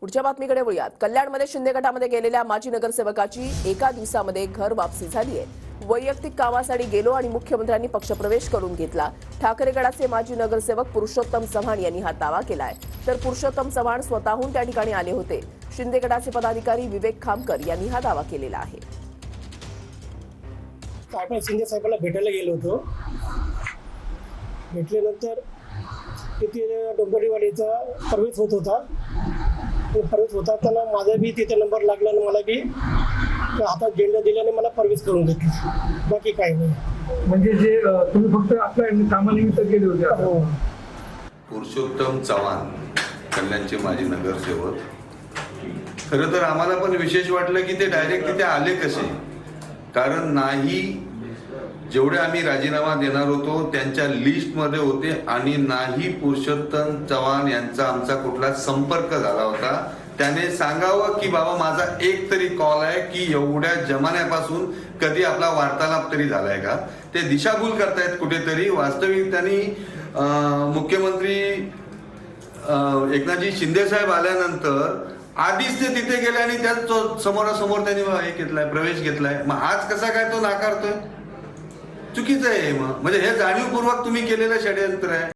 पुढच्या बातमीकडे वळूयात। कल्याणमध्ये शिंदे गटामध्ये गेलेल्या माजी नगरसेवकाची एका दिवसामध्ये घर वापसी झाली आहे। वैयक्तिक कामासाठी गेलो आणि मुख्यमंत्र्यांनी पक्षप्रवेश करून घेतला। ठाकरे गटाचे माजी नगरसेवक पुरुषोत्तम चव्हाण यांनी हा दावा केलाय। तर पुरुषोत्तम चव्हाण स्वतःहून त्या ठिकाणी आले होते। शिंदे गटाचे पदाधिकारी विवेक खामकर यांनी हा दावा केलेला आहे। आपण शिंदे साहेबांना भेटायला गेलो होतो। भेटल्यानंतर तिथे डोंबरीवाडीचा प्रवेश होत होता। प्रवेश होताना माझा बी तिथे नंबर लागला आणि मला बी हातात झेंडा दिल्याने मला प्रवेश करून घेतला। बाकी काही नाही। म्हणजे जे तुम्ही फक्त आपल्या कामानिमित्त गेले होते। हो। पुरुषोत्तम चव्हाण कल्याणचे माजी नगरसेवक, खरं तर आम्हाला पण विशेष वाटलं की ते डायरेक्ट तिथे आले कसे, कारण नाही जेवढे आम्ही राजीनामा देणार होतो त्यांच्या लिस्टमध्ये होते आणि नाही पुरुषोत्तम चव्हाण यांचा आमचा कुठला संपर्क झाला होता। त्याने सांगावं की बाबा माझा एक तरी कॉल आहे की एवढ्या जमान्यापासून कधी आपला वार्तालाप तरी झालाय का। ते दिशाभूल करतायत कुठेतरी। वास्तविक त्यांनी मुख्यमंत्री एकनाथजी शिंदे साहेब आल्यानंतर आधीच ते तिथे गेले आणि त्याच समोरासमोर त्यांनी हे घेतलाय, प्रवेश घेतलाय। मग आज कसा काय तो नाकारतोय? चुकीचं आहे। मग म्हणजे हे जाणीवपूर्वक तुम्ही केलेलं षडयंत्र आहे।